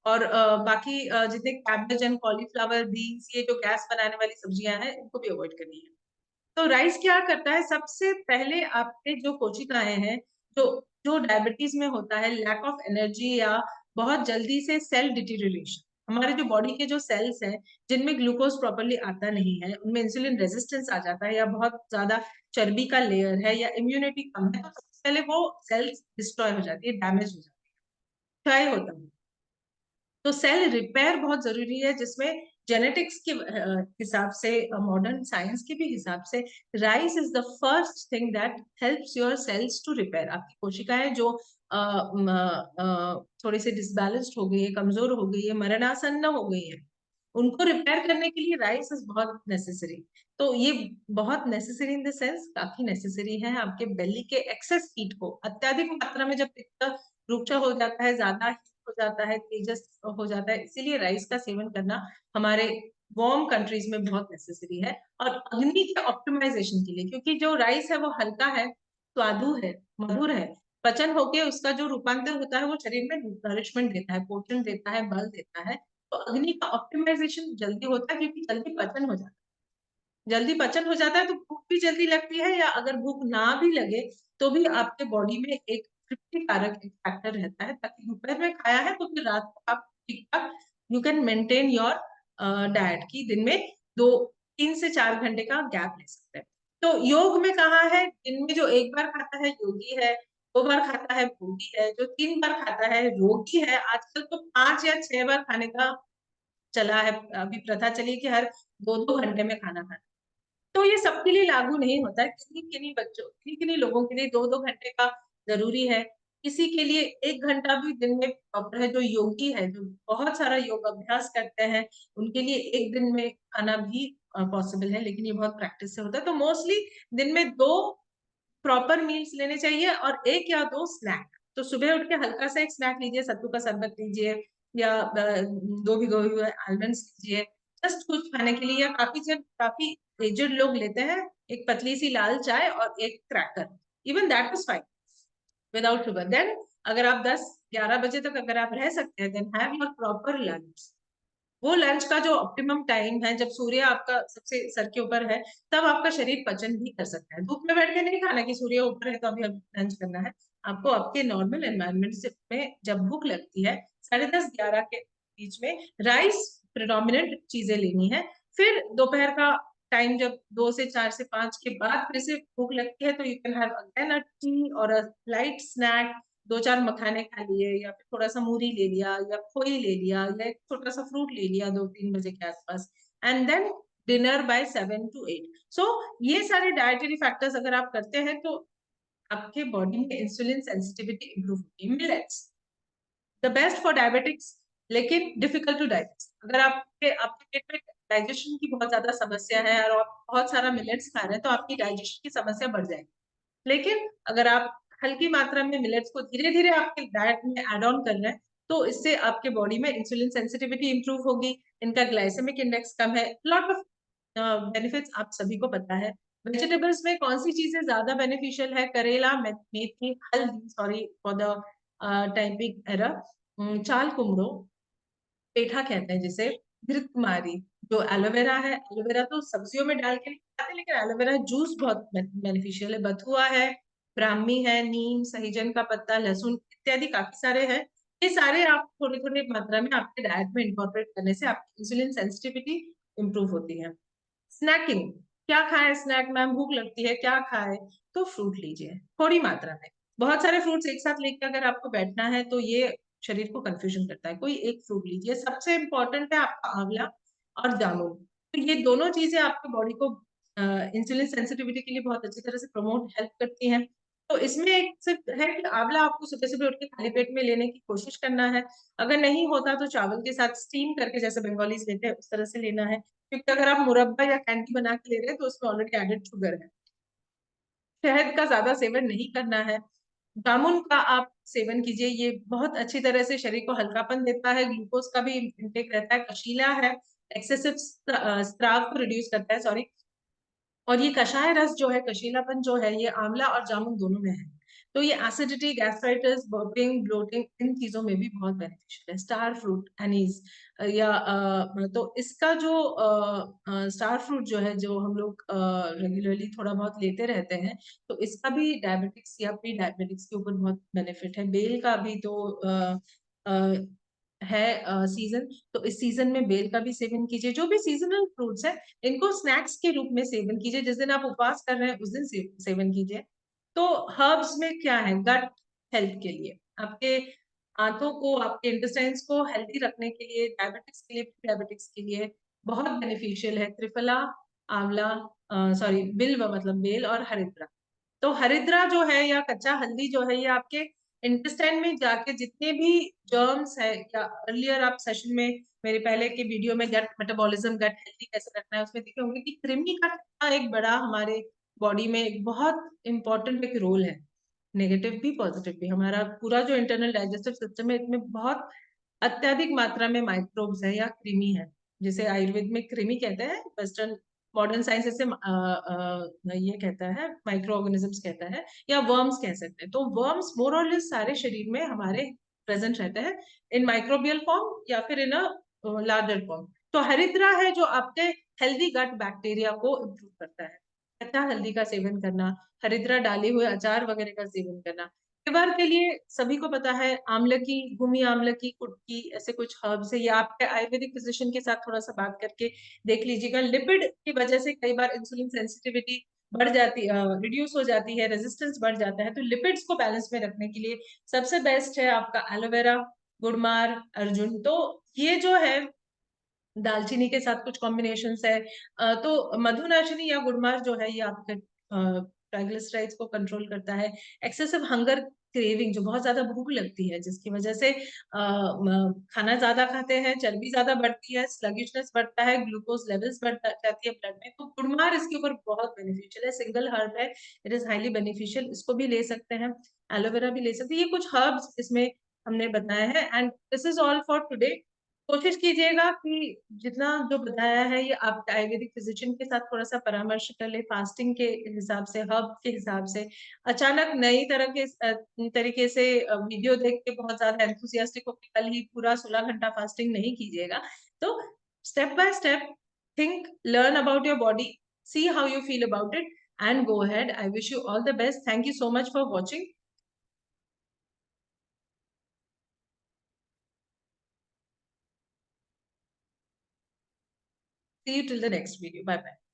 और बाकी जितने कैबेज एंड कॉलीफ्लावर, बीन्स, ये जो गैस बनाने वाली सब्जियां हैं इनको भी अवॉइड करनी है। तो राइस क्या करता है, सबसे पहले आपके जो कोशिकाएं हैं, जो जो डायबिटीज में होता है लैक ऑफ एनर्जी या बहुत जल्दी से सेल डिटीरियोरेशन, हमारे जो बॉडी के जो सेल्स हैं जिनमें ग्लूकोज प्रॉपरली आता नहीं है, उनमें इंसुलिन रेजिस्टेंस आ जाता है, या बहुत ज्यादा चर्बी का लेयर है, या इम्यूनिटी कम है, तो सबसे पहले वो सेल्स डिस्ट्रॉय हो जाती है, डैमेज हो जाती है, क्षय होता है। तो सेल रिपेयर बहुत जरूरी है, जिसमें जेनेटिक्स के हिसाब से, मॉडर्न साइंस के भी हिसाब से, rice is the first thing that helps your cells to repair. आपकी कोशिकाएं जो थोड़ी सी डिसबैलेंस्ड हो गई है, कमजोर हो गई है, मरणासन्न हो गई है, उनको रिपेयर करने के लिए राइस इज बहुत नेसेसरी। तो ये बहुत नेसेसरी इन द सेंस, काफी नेसेसरी है आपके बेली के एक्सेस हीट को, अत्यधिक मात्रा में जब पित्त रुक्षा हो जाता है, ज्यादा हीट हो जाता है, तेजस हो जाता है, इसीलिए राइस का सेवन करना हमारे वार्म कंट्रीज में बहुत नेसेसरी है। और अग्नि के ऑप्टिमाइजेशन के लिए, क्योंकि जो राइस है वो हल्का है, स्वादु है, मधुर है, पचन होके उसका जो रूपांतर होता है वो शरीर में नरिशमेंट देता है, पोषण देता है, बल देता है। तो अग्नि का ऑप्टिमाइजेशन जल्दी होता है, क्योंकि जल्दी पचन हो जाता है। जल्दी पचन हो जाता है तो भूख भी जल्दी लगती है, या अगर भूख ना भी लगे तो भी आपके बॉडी में एक तृप्ति कारक एक फैक्टर रहता है, ताकि दोपहर में खाया है तो फिर रात को आप ठीक ठाक you can maintain your diet की, दिन में 3 से 4 घंटे का गैप ले सकते हैं। तो योग में कहा है, दिन में जो एक बार खाता है योगी है, 2 बार खाता है भोगी है, जो 3 बार खाता है रोगी है। आजकल तो 5 या 6 बार खाने का चला है, अभी प्रथा चली कि हर 2-2 घंटे में खाना खाना। तो ये सबके लिए लागू नहीं होता है, किन्हीं किन्हीं बच्चों, किन्हीं किन्हीं लोगों के लिए 2-2 घंटे का जरूरी है। किसी के लिए 1 घंटा भी दिन में प्रॉपर है। जो योगी है, जो बहुत सारा योग अभ्यास करते हैं, उनके लिए एक दिन में खाना भी पॉसिबल है, लेकिन ये बहुत प्रैक्टिस से होता है। तो मोस्टली दिन में 2 प्रॉपर मील्स लेने चाहिए और 1 या 2 स्नैक। तो सुबह उठ के हल्का सा एक स्नैक लीजिए, सत्तू का शरबत लीजिए, या 2 भिगोए हुए आलमंड्स लीजिए, जस्ट कुछ खाने के लिए। या काफी एजेड लोग लेते हैं एक पतली सी लाल चाय और एक cracker, even that is fine without sugar. Then अगर आप 10-11 बजे तक अगर आप रह सकते हैं, then have your proper lunch. वो लंच का जो ऑप्टिमम टाइम है, जब सूर्य आपका सबसे सर के ऊपर है, तब आपका शरीर पचन भी कर सकता है। धूप में बैठ के नहीं खाना कि सूर्य ऊपर है तो अभी लंच करना है। आपको आपके नॉर्मल एनवायरनमेंट में जब भूख लगती है, 10:30-11 के बीच में राइस प्रिडोमिनेंट चीजें लेनी है। फिर दोपहर का टाइम जब 2 से 4 से 5 के बाद फिर से भूख लगती है, तो you can have again a T और अ लाइट स्नैक, 2-4 मखाने खा लिए, या फिर थोड़ा सा मूरी ले लिया, या खोई ले लिया, या एक छोटा सा फ्रूट ले लिया 2-3 बजे के आसपास, and then dinner by 7 to 8। So ये सारे डाइटरी फैक्टर्स अगर आप करते हैं तो आपके बॉडी में इंसुलिन सेंसिटिविटी इंप्रूव होगी। Millets the best for diabetics, लेकिन डिफिकल्ट टू डाइजेस्ट। अगर आपके आपके पेट में डाइजेशन की बहुत ज्यादा समस्या है और आप बहुत सारा मिलेट्स खा रहे हैं, तो आपकी डाइजेशन की समस्या बढ़ जाएगी। लेकिन अगर आप हल्की मात्रा में मिलेट्स को धीरे धीरे आपके डाइट में एड ऑन कर रहे हैं, तो इससे आपके बॉडी में इंसुलिन सेंसिटिविटी इंप्रूव होगी, इनका ग्लाइसेमिक इंडेक्स कम है, लॉट ऑफ बेनिफिट्स आप सभी को पता है। वेजिटेबल्स में कौन सी चीजें ज्यादा बेनिफिशियल है? करेला, मेथी, हल्दी, sorry for the typing error, चाल कुमड़ो, पेठा कहते हैं जिसे, घृतकुमारी, जो एलोवेरा है, एलोवेरा तो सब्जियों में डाल के नहीं खाते, लेकिन एलोवेरा जूस बहुत बेनिफिशियल है। बथुआ है, ब्राह्मी है, नीम, सहीजन का पत्ता, लहसुन इत्यादि काफी सारे हैं। ये सारे आप थोड़ी थोड़ी मात्रा में आपके डाइट में इंकॉर्पोरेट करने से आपकी इंसुलिन सेंसिटिविटी इंप्रूव होती है। स्नैकिंग, क्या खाएं स्नैक, मैम भूख लगती है क्या खाएं, तो फ्रूट लीजिए थोड़ी मात्रा में। बहुत सारे फ्रूट्स एक साथ लेकर अगर आपको बैठना है तो ये शरीर को कंफ्यूजन करता है, कोई एक फ्रूट लीजिए। सबसे इंपॉर्टेंट है आपका आंवला और जामुन। तो ये दोनों चीजें आपकी बॉडी को इंसुलिन सेंसिटिविटी के लिए बहुत अच्छी तरह से प्रमोट हेल्प करती हैं। तो इसमें एक सिर्फ है कि आंवला आपको सुबह सुबह उठ के खाली पेट में लेने की कोशिश करना है। अगर नहीं होता तो चावल के साथ स्टीम करके, जैसे बंगालीज लेते हैं उस तरह से लेना है, क्योंकि अगर आप मुरब्बा या कैंडी बना के ले रहे हैं तो उसमें ऑलरेडी एडेड शुगर है। शहद का ज्यादा सेवन नहीं करना है। जामुन का आप सेवन कीजिए, ये बहुत अच्छी तरह से शरीर को हल्कापन देता है, ग्लूकोज का भी इंटेक रहता है, कशीला है, एक्सेसिव स्त्राव को रिड्यूस करता है, सॉरी। और ये कषाय रस जो है, कशीलापन जो है, ये आंवला और जामुन दोनों में है। तो ये एसिडिटी, गैस्ट्राइटिस, बर्पिंग, ब्लोटिंग, इन चीजों में भी बहुत बेनिफिशियल है। स्टार फ्रूट, एनीज या तो इसका जो स्टार फ्रूट जो है, जो हम लोग रेगुलरली थोड़ा बहुत लेते रहते हैं, तो इसका भी डायबिटिक्स या प्री डायबिटिक्स के ऊपर बहुत बेनिफिट है। बेल का भी तो है सीजन, तो इस सीजन में बेल का भी सेवन कीजिए। जो भी सीजनल फ्रूट्स है, इनको स्नैक्स के रूप में सेवन कीजिए। जिस दिन आप उपवास कर रहे हैं उस दिन सेवन कीजिए। तो हर्ब्स में क्या है, गट हेल्थ के लिए, आपके आंतों को, आपके इंटेस्टाइन्स को हेल्दी रखने के लिए, डायबिटिक्स के लिए, डायबिटिक्स के लिए बहुत बेनिफिशियल है त्रिफला, आंवला, सॉरी बिल्व मतलब बेल, और हरिद्रा। तो हरिद्रा जो है या कच्चा हल्दी जो है, ये आपके इंटेस्टाइन में जाके जितने भी जर्म्स है, या अर्लियर आप सेशन में मेरे पहले के वीडियो में गट मेटाबॉलिज्म, गट हेल्दी कैसे रखना है, उसमें देखे होंगे कि कृमि का कितना एक बड़ा हमारे बॉडी में एक बहुत इंपॉर्टेंट एक रोल है। नेगेटिव भी पॉजिटिव भी, हमारा पूरा जो इंटरनल डाइजेस्टिव सिस्टम है, इसमें बहुत अत्यधिक मात्रा में माइक्रोब्स है या कृमि है, जिसे आयुर्वेद में कृमि कहते हैं, वेस्टर्न मॉडर्न साइंस इसे ये कहता है, माइक्रो ऑर्गेनिजम्स कहता है, या वर्म्स कह सकते हैं। तो वर्म्स मोर और लेस सारे शरीर में हमारे प्रेजेंट रहते हैं, इन माइक्रोबियल फॉर्म या फिर इन अ लार्जर फॉर्म। तो हरिद्रा है जो आपके हेल्दी गट बैक्टीरिया को इम्प्रूव करता है। कच्चा हल्दी का सेवन करना, हरिद्रा डाले हुए अचार वगैरह का सेवन करना। लिवर के लिए सभी को पता है, आमलकी, भूमि आमलकी, कुटकी, ऐसे कुछ हर्ब्स है। ये आपके आयुर्वेदिक फिजिशियन के साथ थोड़ा सा बात करके देख लीजिएगा। लिपिड की वजह से कई बार इंसुलिन सेंसिटिविटी बढ़ जाती, रिड्यूस हो जाती है, रेजिस्टेंस बढ़ जाता है। तो लिपिड्स को बैलेंस में रखने के लिए सबसे बेस्ट है आपका एलोवेरा, गुड़मार, अर्जुन। तो ये जो है दालचीनी के साथ कुछ कॉम्बिनेशन है। तो मधुनाशिनी या गुड़मार जो है, ये आपके ट्राइग्लिसराइड्स को कंट्रोल करता है। एक्सेसिव हंगर क्रेविंग, जो बहुत ज्यादा भूख लगती है, जिसकी वजह से खाना ज्यादा खाते हैं, चर्बी ज्यादा बढ़ती है, स्लगिशनेस बढ़ता है, ग्लूकोज लेवल्स बढ़ जाती है ब्लड में, तो गुड़मार इसके ऊपर बहुत बेनिफिशियल है। सिंगल हर्ब है, इट इज हाईली बेनिफिशियल, इसको भी ले सकते हैं। एलोवेरा भी ले सकते हैं। ये कुछ हर्ब्स इसमें हमने बताया है। And this is all for today. कोशिश कीजिएगा कि जितना जो बताया है, ये आप आयुर्वेदिक फिजिशियन के साथ थोड़ा सा परामर्श कर ले, फास्टिंग के हिसाब से, हर्ब के हिसाब से। अचानक नई तरह के तरीके से वीडियो देख के बहुत ज्यादा एंथुसियास्टिक होकर कल ही पूरा 16 घंटा फास्टिंग नहीं कीजिएगा। तो step by step, think, learn about your body, see how you feel about it, and go ahead. I wish you all the best. Thank you so much for watching. See you till the next video. Bye bye.